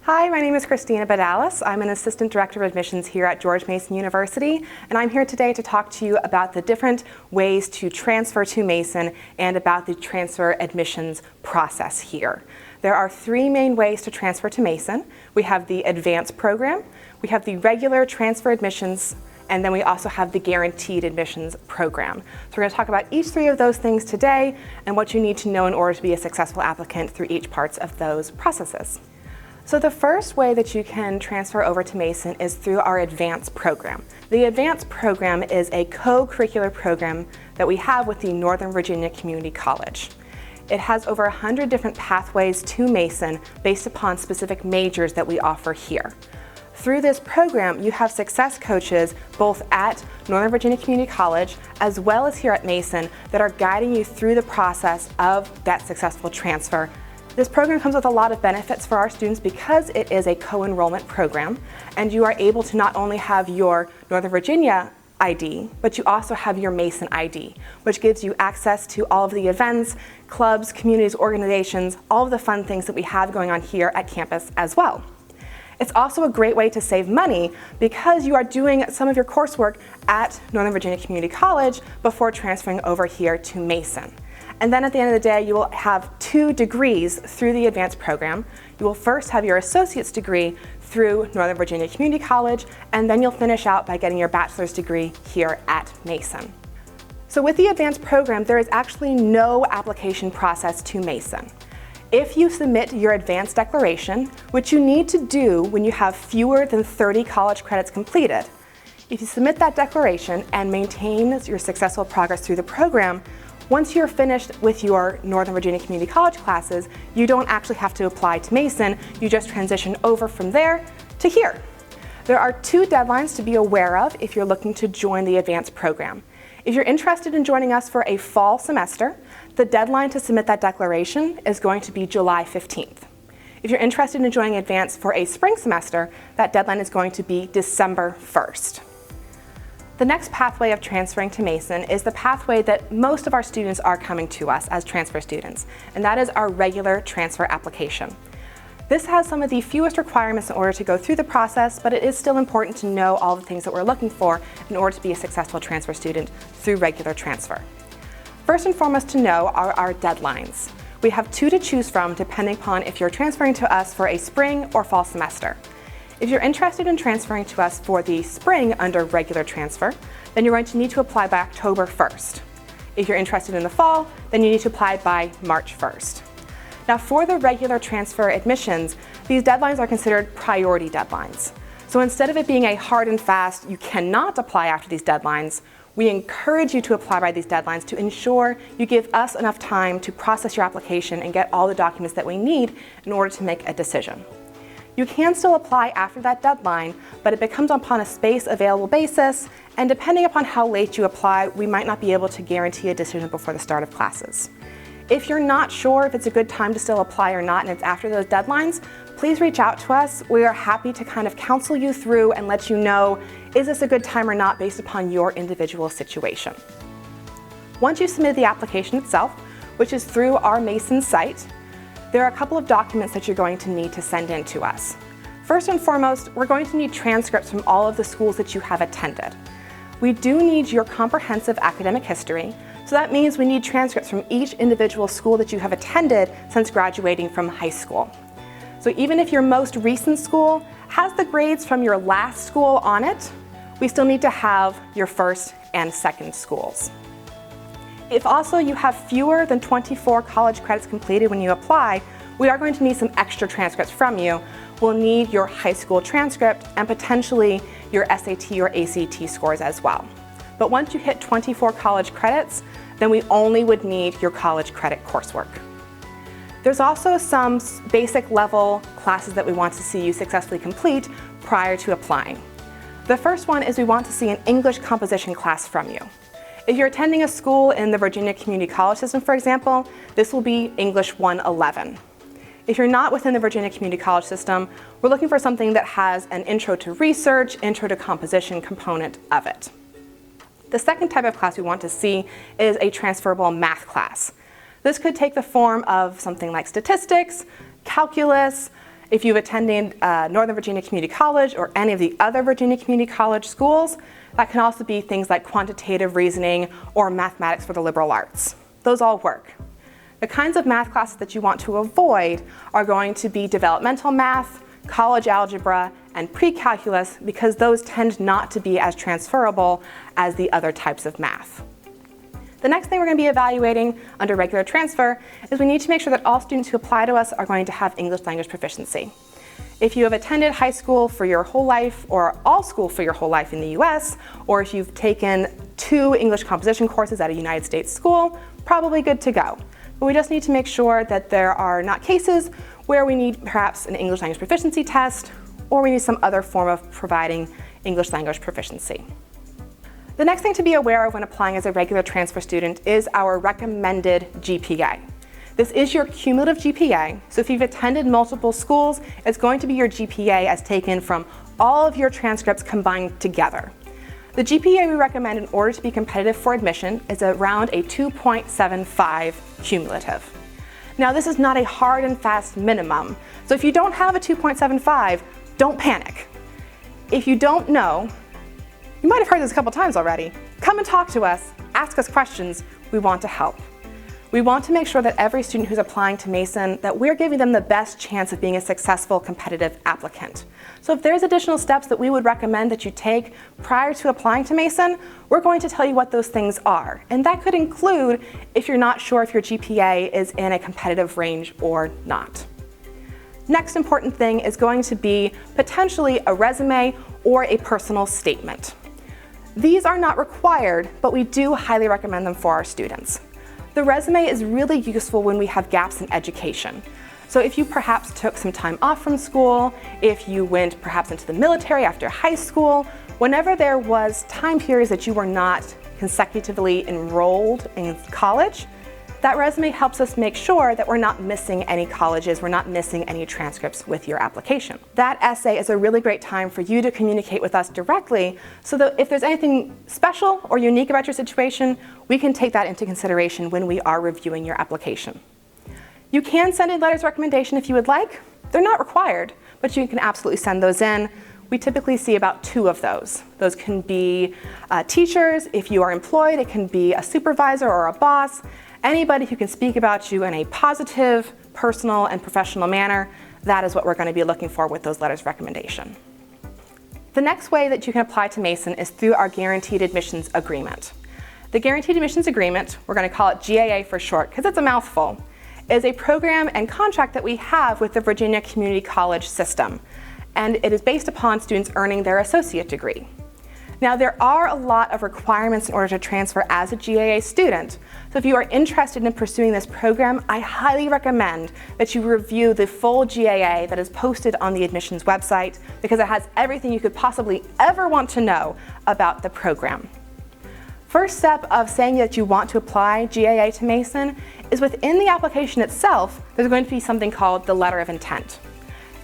Hi, my name is Christina Badalis. I'm an Assistant Director of Admissions here at George Mason University, and I'm here today to talk to you about the different ways to transfer to Mason and about the transfer admissions process here. There are three main ways to transfer to Mason. We have the advanced program, we have the regular transfer admissions, and then we also have the guaranteed admissions program. So we're going to talk about each three of those things today and what you need to know in order to be a successful applicant through each parts of those processes. So the first way that you can transfer over to Mason is through our advanced program. The advanced program is a co-curricular program that we have with the Northern Virginia Community College. It has over 100 different pathways to Mason based upon specific majors that we offer here. Through this program, you have success coaches both at Northern Virginia Community College as well as here at Mason that are guiding you through the process of that successful transfer. This program comes with a lot of benefits for our students because it is a co-enrollment program, and you are able to not only have your Northern Virginia ID, but you also have your Mason ID, which gives you access to all of the events, clubs, communities, organizations, all of the fun things that we have going on here at campus as well. It's also a great way to save money because you are doing some of your coursework at Northern Virginia Community College before transferring over here to Mason. And then at the end of the day, you will have 2 degrees through the advanced program. You will first have your associate's degree through Northern Virginia Community College, and then you'll finish out by getting your bachelor's degree here at Mason. So with the advanced program, there is actually no application process to Mason. If you submit your advanced declaration, which you need to do when you have fewer than 30 college credits completed, if you submit that declaration and maintain your successful progress through the program, once you're finished with your Northern Virginia Community College classes, you don't actually have to apply to Mason, you just transition over from there to here. There are 2 deadlines to be aware of if you're looking to join the advanced program. If you're interested in joining us for a fall semester, the deadline to submit that declaration is going to be July 15th. If you're interested in joining advanced for a spring semester, that deadline is going to be December 1st. The next pathway of transferring to Mason is the pathway that most of our students are coming to us as transfer students, and that is our regular transfer application. This has some of the fewest requirements in order to go through the process, but it is still important to know all the things that we're looking for in order to be a successful transfer student through regular transfer. First and foremost to know are our deadlines. We have 2 to choose from depending upon if you're transferring to us for a spring or fall semester. If you're interested in transferring to us for the spring under regular transfer, then you're going to need to apply by October 1st. If you're interested in the fall, then you need to apply by March 1st. Now for the regular transfer admissions, these deadlines are considered priority deadlines. So instead of it being a hard and fast, you cannot apply after these deadlines, we encourage you to apply by these deadlines to ensure you give us enough time to process your application and get all the documents that we need in order to make a decision. You can still apply after that deadline, but it becomes upon a space available basis, and depending upon how late you apply, we might not be able to guarantee a decision before the start of classes. If you're not sure if it's a good time to still apply or not and it's after those deadlines, please reach out to us. We are happy to kind of counsel you through and let you know, is this a good time or not based upon your individual situation. Once you submit the application itself, which is through our Mason site, there are a couple of documents that you're going to need to send in to us. First and foremost, we're going to need transcripts from all of the schools that you have attended. We do need your comprehensive academic history, so that means we need transcripts from each individual school that you have attended since graduating from high school. So even if your most recent school has the grades from your last school on it, we still need to have your first and second schools. If also you have fewer than 24 college credits completed when you apply, we are going to need some extra transcripts from you. We'll need your high school transcript and potentially your SAT or ACT scores as well. But once you hit 24 college credits, then we only would need your college credit coursework. There's also some basic level classes that we want to see you successfully complete prior to applying. The first one is we want to see an English composition class from you. If you're attending a school in the Virginia Community College system, for example, this will be English 111. If you're not within the Virginia Community College system, we're looking for something that has an intro to research, intro to composition component of it. The second type of class we want to see is a transferable math class. This could take the form of something like statistics, calculus, If you've attended Northern Virginia Community College or any of the other Virginia Community College schools, that can also be things like quantitative reasoning or mathematics for the liberal arts. Those all work. The kinds of math classes that you want to avoid are going to be developmental math, college algebra, and pre-calculus, because those tend not to be as transferable as the other types of math. The next thing we're going to be evaluating under regular transfer is we need to make sure that all students who apply to us are going to have English language proficiency. If you have attended high school for your whole life or all school for your whole life in the US, or if you've taken 2 English composition courses at a United States school, probably good to go. But we just need to make sure that there are not cases where we need perhaps an English language proficiency test, or we need some other form of providing English language proficiency. The next thing to be aware of when applying as a regular transfer student is our recommended GPA. This is your cumulative GPA, so if you've attended multiple schools, it's going to be your GPA as taken from all of your transcripts combined together. The GPA we recommend in order to be competitive for admission is around a 2.75 cumulative. Now, this is not a hard and fast minimum, so if you don't have a 2.75, don't panic. If you don't know, you might have heard this a couple times already, come and talk to us, ask us questions, we want to help. We want to make sure that every student who's applying to Mason, that we're giving them the best chance of being a successful competitive applicant. So if there's additional steps that we would recommend that you take prior to applying to Mason, we're going to tell you what those things are. And that could include if you're not sure if your GPA is in a competitive range or not. Next important thing is going to be potentially a resume or a personal statement. These are not required, but we do highly recommend them for our students. The resume is really useful when we have gaps in education. So if you perhaps took some time off from school, if you went perhaps into the military after high school, whenever there was time periods that you were not consecutively enrolled in college, that resume helps us make sure that we're not missing any colleges, we're not missing any transcripts with your application. That essay is a really great time for you to communicate with us directly, so that if there's anything special or unique about your situation, we can take that into consideration when we are reviewing your application. You can send in letters of recommendation if you would like. They're not required, but you can absolutely send those in. We typically see about 2 of those. Those can be teachers. If you are employed, it can be a supervisor or a boss. Anybody who can speak about you in a positive, personal, and professional manner. That is what we're going to be looking for with those letters of recommendation. The next way that you can apply to Mason is through our Guaranteed Admissions Agreement. The Guaranteed Admissions Agreement, we're going to call it GAA for short because it's a mouthful, is a program and contract that we have with the Virginia Community College system, and it is based upon students earning their associate degree. Now, there are a lot of requirements in order to transfer as a GAA student, so if you are interested in pursuing this program, I highly recommend that you review the full GAA that is posted on the admissions website, because it has everything you could possibly ever want to know about the program. First step of saying that you want to apply GAA to Mason is within the application itself, there's going to be something called the letter of intent.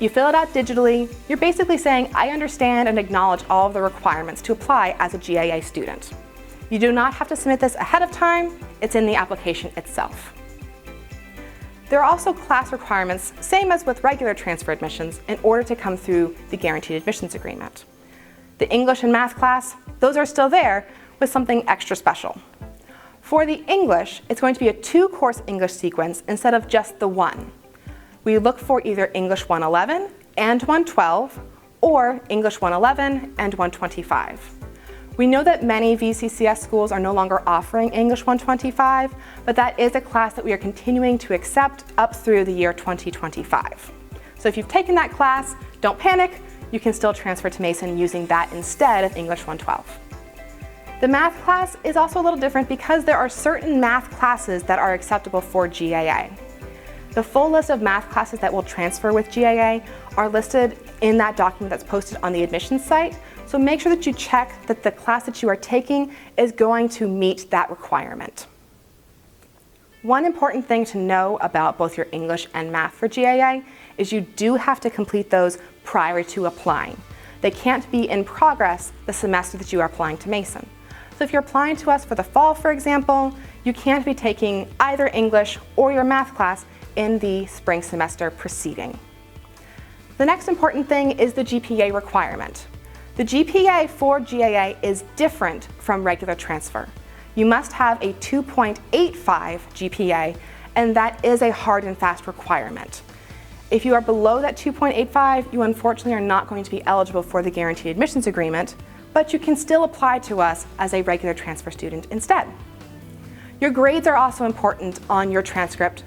You fill it out digitally. You're basically saying, I understand and acknowledge all of the requirements to apply as a GAA student. You do not have to submit this ahead of time. It's in the application itself. There are also class requirements, same as with regular transfer admissions, in order to come through the Guaranteed Admissions Agreement. The English and math class, those are still there with something extra special. For the English, it's going to be a 2-course English sequence instead of just the 1. We look for either English 111 and 112 or English 111 and 125. We know that many VCCS schools are no longer offering English 125, but that is a class that we are continuing to accept up through the year 2025. So if you've taken that class, don't panic, you can still transfer to Mason using that instead of English 112. The math class is also a little different because there are certain math classes that are acceptable for GAA. The full list of math classes that will transfer with GAA are listed in that document that's posted on the admissions site, so make sure that you check that the class that you are taking is going to meet that requirement. One important thing to know about both your English and math for GAA is you do have to complete those prior to applying. They can't be in progress the semester that you are applying to Mason. So if you're applying to us for the fall, for example, you can't be taking either English or your math class in the spring semester preceding. The next important thing is the GPA requirement. The GPA for GAA is different from regular transfer. You must have a 2.85 GPA, and that is a hard and fast requirement. If you are below that 2.85, you unfortunately are not going to be eligible for the Guaranteed Admissions Agreement, but you can still apply to us as a regular transfer student instead. Your grades are also important on your transcript.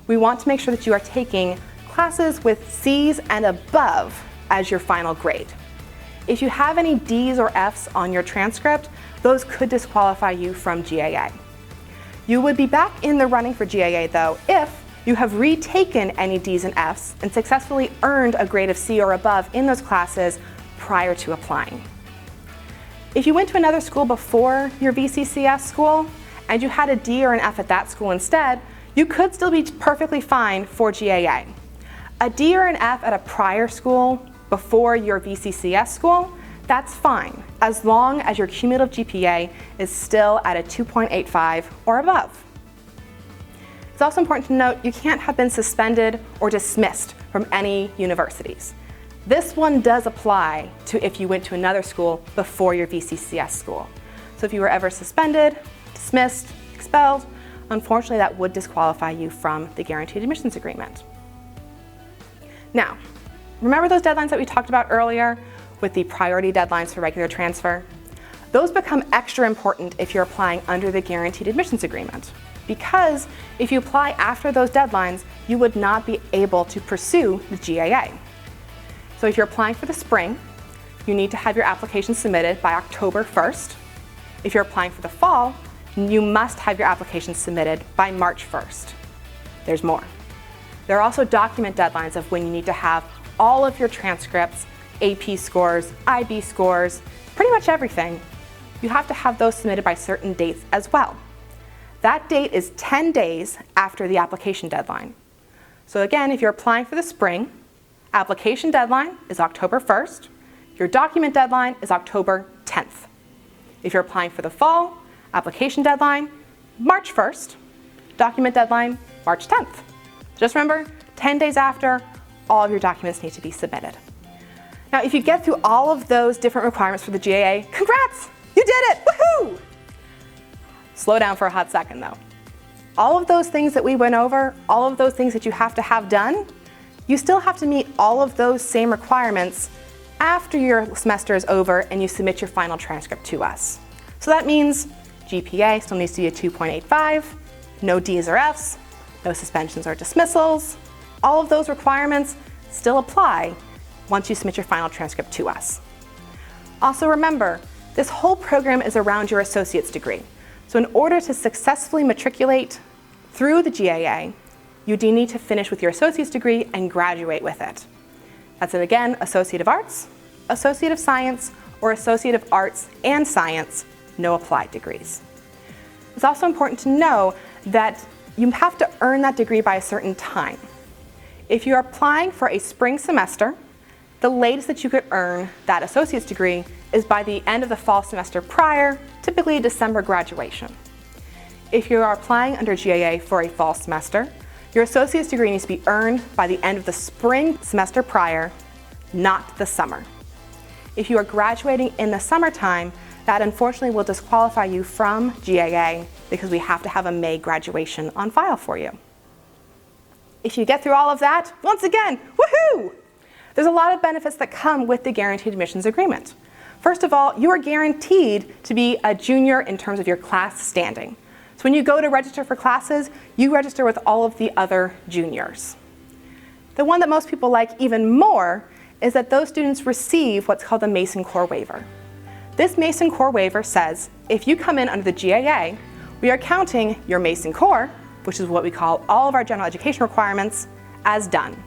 We want to make sure that you are taking classes with C's and above as your final grade. If you have any D's or F's on your transcript, those could disqualify you from GAA. You would be back in the running for GAA though if you have retaken any D's and F's and successfully earned a grade of C or above in those classes prior to applying. If you went to another school before your VCCS school and you had a D or an F at that school instead, you could still be perfectly fine for GAA. A D or an F at a prior school before your VCCS school, that's fine, as long as your cumulative GPA is still at a 2.85 or above. It's also important to note you can't have been suspended or dismissed from any universities. This one does apply to if you went to another school before your VCCS school. So if you were ever suspended, dismissed, expelled, unfortunately that would disqualify you from the Guaranteed Admissions Agreement. Now, remember those deadlines that we talked about earlier with the priority deadlines for regular transfer? Those become extra important if you're applying under the Guaranteed Admissions Agreement, because if you apply after those deadlines, you would not be able to pursue the GAA. So if you're applying for the spring, you need to have your application submitted by October 1st. If you're applying for the fall, you must have your application submitted by March 1st. There's more. There are also document deadlines of when you need to have all of your transcripts, AP scores, IB scores, pretty much everything. You have to have those submitted by certain dates as well. That date is 10 days after the application deadline. So again, if you're applying for the spring, application deadline is October 1st. Your document deadline is October 10th. If you're applying for the fall, application deadline, March 1st. Document deadline, March 10th. Just remember, 10 days after, all of your documents need to be submitted. Now, if you get through all of those different requirements for the GAA, congrats! You did it! Woohoo! Slow down for a hot second though. All of those things that we went over, all of those things that you have to have done, you still have to meet all of those same requirements after your semester is over and you submit your final transcript to us. So that means GPA still needs to be a 2.85, no D's or F's, no suspensions or dismissals. All of those requirements still apply once you submit your final transcript to us. Also remember, this whole program is around your associate's degree. So in order to successfully matriculate through the GAA, you do need to finish with your associate's degree and graduate with it. That's again, Associate of Arts, Associate of Science, or Associate of Arts and Science, no applied degrees. It's also important to know that you have to earn that degree by a certain time. If you're applying for a spring semester, the latest that you could earn that associate's degree is by the end of the fall semester prior, typically December graduation. If you are applying under GAA for a fall semester, your associate's degree needs to be earned by the end of the spring semester prior, not the summer. If you are graduating in the summertime, that unfortunately will disqualify you from GAA because we have to have a May graduation on file for you. If you get through all of that, once again, woohoo! There's a lot of benefits that come with the Guaranteed Admissions Agreement. First of all, you are guaranteed to be a junior in terms of your class standing. So when you go to register for classes, you register with all of the other juniors. The one that most people like even more is that those students receive what's called the Mason Core Waiver. This Mason Core Waiver says if you come in under the GAA, we are counting your Mason Core, which is what we call all of our general education requirements, as done.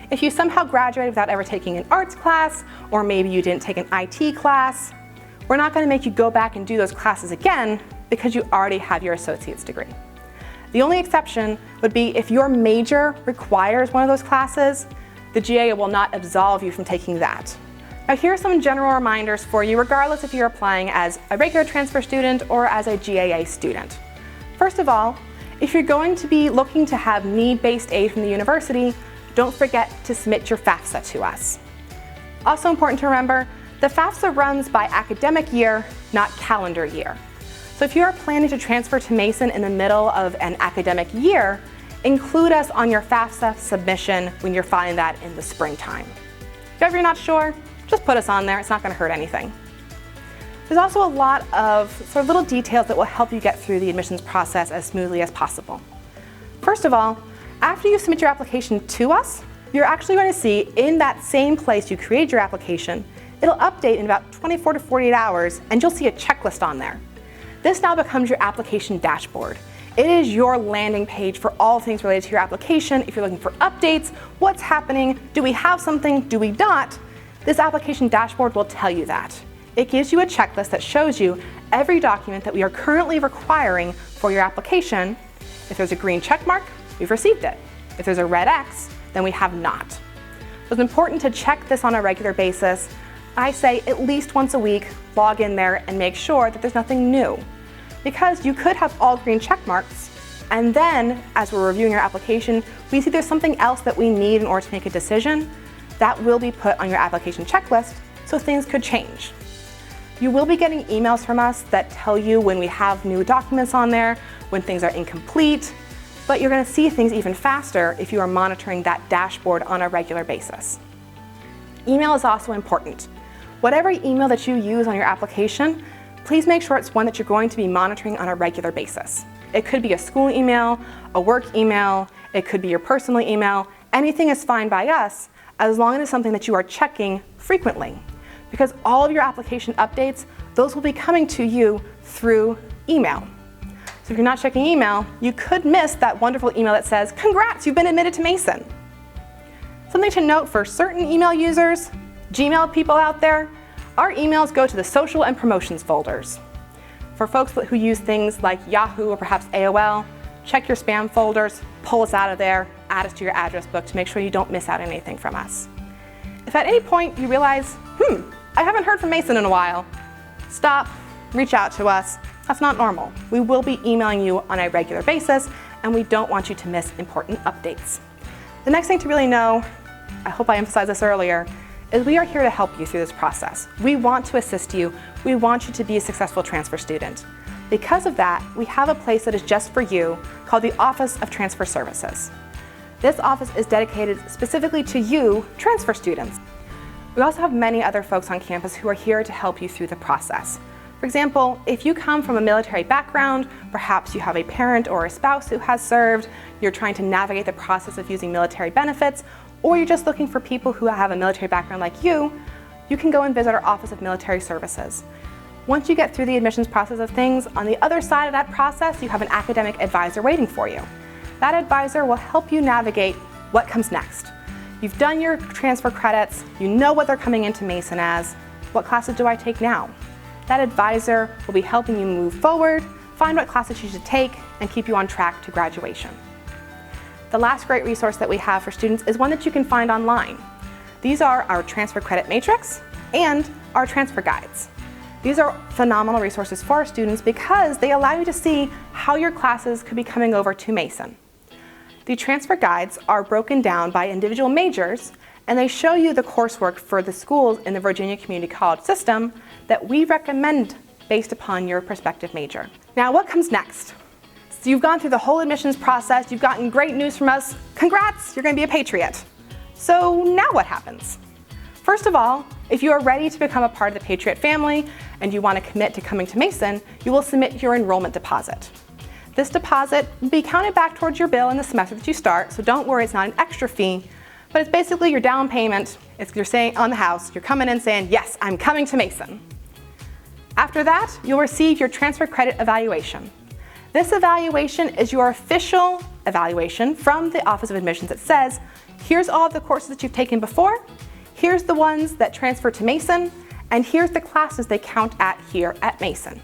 If you somehow graduated without ever taking an arts class, or maybe you didn't take an IT class, we're not going to make you go back and do those classes again because you already have your associate's degree. The only exception would be if your major requires one of those classes, the GAA will not absolve you from taking that. Now here are some general reminders for you regardless if you're applying as a regular transfer student or as a GAA student. First of all, if you're going to be looking to have need-based aid from the university, don't forget to submit your FAFSA to us. Also important to remember, the FAFSA runs by academic year, not calendar year. So if you are planning to transfer to Mason in the middle of an academic year, include us on your FAFSA submission when you're filing that in the springtime. If ever you're not sure, just put us on there. It's not going to hurt anything. There's also a lot of sort of little details that will help you get through the admissions process as smoothly as possible. First of all, after you submit your application to us, you're actually going to see in that same place you created your application, it'll update in about 24 to 48 hours, and you'll see a checklist on there. This now becomes your application dashboard. It is your landing page for all things related to your application. If you're looking for updates, what's happening, do we have something, do we not, this application dashboard will tell you that. It gives you a checklist that shows you every document that we are currently requiring for your application. If there's a green check mark, we've received it. If there's a red X, then we have not. So it's important to check this on a regular basis. I say at least once a week, log in there and make sure that there's nothing new. Because you could have all green check marks, and then as we're reviewing your application, we see there's something else that we need in order to make a decision. That will be put on your application checklist, so things could change. You will be getting emails from us that tell you when we have new documents on there, when things are incomplete, but you're going to see things even faster if you are monitoring that dashboard on a regular basis. Email is also important. Whatever email that you use on your application, please make sure it's one that you're going to be monitoring on a regular basis. It could be a school email, a work email, it could be your personal email. Anything is fine by us as long as it's something that you are checking frequently. Because all of your application updates, those will be coming to you through email. So if you're not checking email, you could miss that wonderful email that says, "Congrats, you've been admitted to Mason." Something to note for certain email users, Gmail people out there, our emails go to the social and promotions folders. For folks who use things like Yahoo or perhaps AOL, check your spam folders, pull us out of there, add us to your address book to make sure you don't miss out on anything from us. If at any point you realize, I haven't heard from Mason in a while, stop, reach out to us. That's not normal. We will be emailing you on a regular basis, and we don't want you to miss important updates. The next thing to really know, I hope I emphasized this earlier, is we are here to help you through this process. We want to assist you. We want you to be a successful transfer student. Because of that, we have a place that is just for you called the Office of Transfer Services. This office is dedicated specifically to you, transfer students. We also have many other folks on campus who are here to help you through the process. For example, if you come from a military background, perhaps you have a parent or a spouse who has served, you're trying to navigate the process of using military benefits, or you're just looking for people who have a military background like you can go and visit our Office of Military Services. Once you get through the admissions process of things, on the other side of that process, you have an academic advisor waiting for you. That advisor will help you navigate what comes next. You've done your transfer credits, you know what they're coming into Mason as. What classes do I take now? That advisor will be helping you move forward, find what classes you should take, and keep you on track to graduation. The last great resource that we have for students is one that you can find online. These are our transfer credit matrix and our transfer guides. These are phenomenal resources for our students because they allow you to see how your classes could be coming over to Mason. The transfer guides are broken down by individual majors, and they show you the coursework for the schools in the Virginia Community College system that we recommend based upon your prospective major. Now, what comes next? So you've gone through the whole admissions process, you've gotten great news from us. Congrats, you're going to be a Patriot. So now what happens? First of all, if you are ready to become a part of the Patriot family and you want to commit to coming to Mason, you will submit your enrollment deposit. This deposit will be counted back towards your bill in the semester that you start, so don't worry, it's not an extra fee, but it's basically your down payment. You're saying on the house, you're coming in saying, yes, I'm coming to Mason. After that, you'll receive your transfer credit evaluation. This evaluation is your official evaluation from the Office of Admissions. It says, here's all of the courses that you've taken before, here's the ones that transfer to Mason, and here's the classes they count at here at Mason.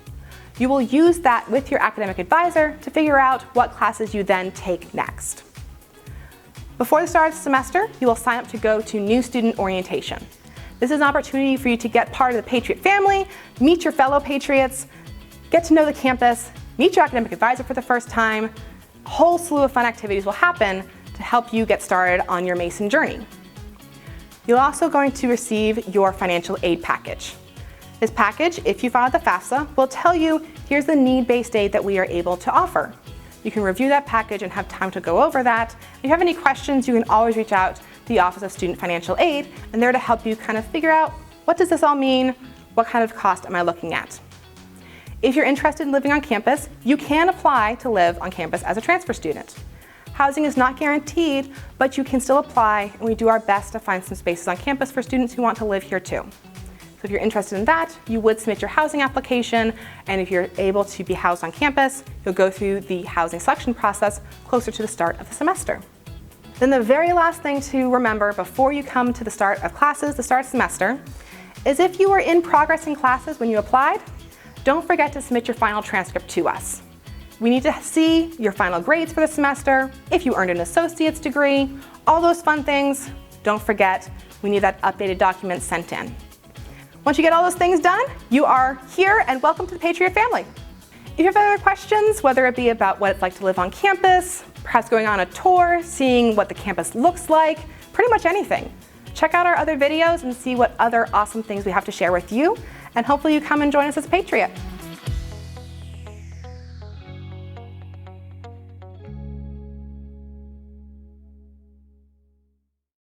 You will use that with your academic advisor to figure out what classes you then take next. Before the start of the semester, you will sign up to go to New Student Orientation. This is an opportunity for you to get part of the Patriot family, meet your fellow Patriots, get to know the campus, meet your academic advisor for the first time. A whole slew of fun activities will happen to help you get started on your Mason journey. You're also going to receive your financial aid package. This package, if you file the FAFSA, will tell you here's the need-based aid that we are able to offer. You can review that package and have time to go over that. If you have any questions, you can always reach out to the Office of Student Financial Aid, and they're to help you kind of figure out, what does this all mean? What kind of cost am I looking at? If you're interested in living on campus, you can apply to live on campus as a transfer student. Housing is not guaranteed, but you can still apply, and we do our best to find some spaces on campus for students who want to live here too. So if you're interested in that, you would submit your housing application, and if you're able to be housed on campus, you'll go through the housing selection process closer to the start of the semester. Then the very last thing to remember before you come to the start of classes, the start semester, is if you were in progress in classes when you applied, don't forget to submit your final transcript to us. We need to see your final grades for the semester, if you earned an associate's degree, all those fun things. Don't forget, we need that updated document sent in. Once you get all those things done, you are here and welcome to the Patriot family. If you have other questions, whether it be about what it's like to live on campus, perhaps going on a tour, seeing what the campus looks like, pretty much anything, check out our other videos and see what other awesome things we have to share with you, and hopefully you come and join us as a Patriot.